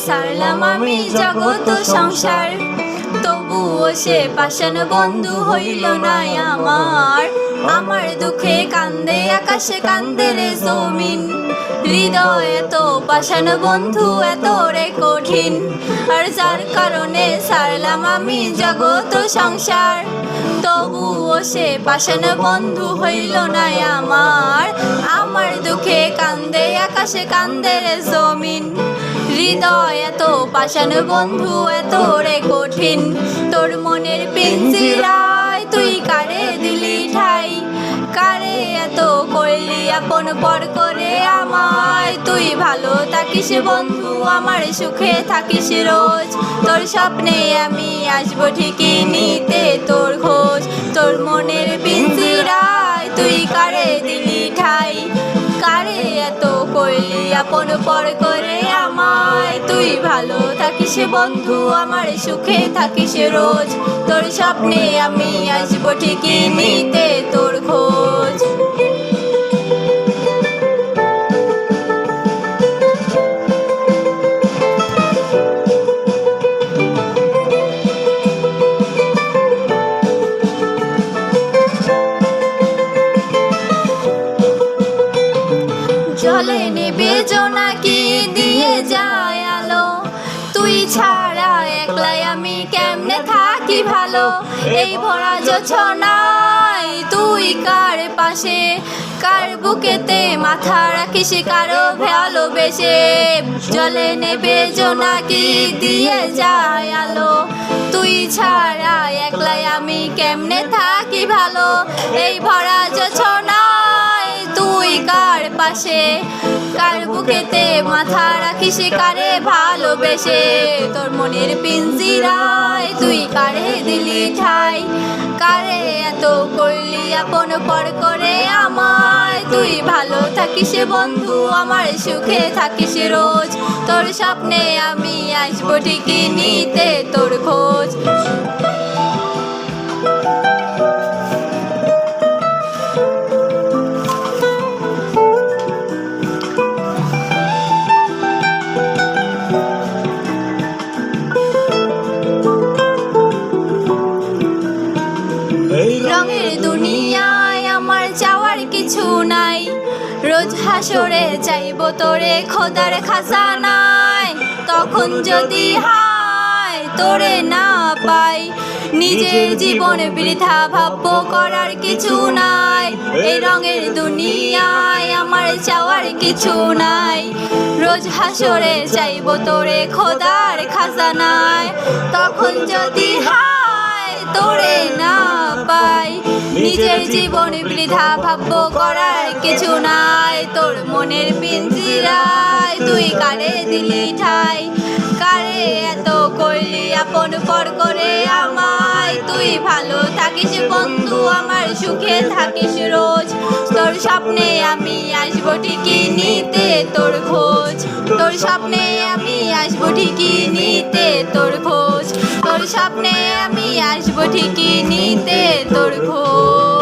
সারলাম আমি জগৎ সংসার, তবুও সে পাষাণ বন্ধু হইল না আমার। আমার দুঃখে কান্দে আকাশে কান্দে রে জমিন, হৃদয় এত পাষাণ বন্ধু এত রে কঠিন। আর যার কারণে সারলাম আমি জগৎ সংসার, তবুও সে পাষাণ বন্ধু হইল না আমার। আমার দুঃখে কান্দে আকাশে কান্দে রে জমিন, হৃদয় এত পাষাণ বন্ধু এত রে কঠিন। তোর মনের পিঞ্জিরায় তুই কারে দিলি ঠাই, কারে এত করলি আপন পর করে আমায়। তুই ভালো থাকিস বন্ধু আমার সুখে থাকিস রোজ, তোর স্বপ্নে আমি আসবো ঠিকই নিতে তোর খোঁজ। তোর মনের পিঞ্জিরায় তুই কারে দিলি ঠাই, কারে এত করলি আপন পর করে আমায়। তুই ভালো থাকিস বন্ধু আমার সুখে থাকিস রোজ, তোর স্বপ্নে আমি আসবো ঠিকই নিতে তোর খোঁজ। জলে নেবে জোনাকি দিয়ে যায় আলো, তুই ছাড়া একলাই আমি কেমনে থাকি ভালো। এই ভরা জোছনায় তুই কার পাশে, কার বুকেতে মাথা রাখিস কারো ভালোবেসে। জলে নেবে জোনাকি দিয়ে যায় আলো, তুই ছাড়া একলাই আমি কেমনে থাকি ভালো। এই ভরা জোছনায় তুই কার পাশে, কার বুকেতে মাথা রাখিস কারে ভালোবেসে। তোর মনের পিঞ্জিরায় তুই কারে দিলি ঠাই, কারে এত করলি আপন পর করে আমায়। তুই ভালো থাকিস বন্ধু আমার সুখে থাকিস রোজ, তোর স্বপ্নে আমি আসবো ঠিকই নিতে তোর খোঁজ। রঙের দুনিয়ায় আমার চাওয়ার কিছু নাই, রোজ হাসরে চাইবো তোরে খোদার খাজানায়। তখন যদি হায় তোরে না পাই, নিজের জীবন বৃথা ভাববো করার কিছু নাই। এই রঙের দুনিয়ায় আমার চাওয়ার কিছু নাই, রোজ হাসরে চাইবো তোরে খোদার খাজানায়। তখন যদি হায় তোরে না পাই, নিজের জীবন বৃথা ভাববো করার কিছু নাই। তোর মনের পিঞ্জিরায় তুই কারে দিলি ঠাই, কারে এত করলি আপন পর করে আমায়। তুই ভালো থাকিস বন্ধু আমার সুখে থাকিস রোজ, তোর স্বপ্নে আমি আসবো ঠিকই নিতে তোর খোঁজ। তোর স্বপ্নে আমি আসবো ঠিকই নিতে তোর খোঁজ, তোর স্বপ্নে আমি আসবো ঠিকই নিতে তোর খোঁজ।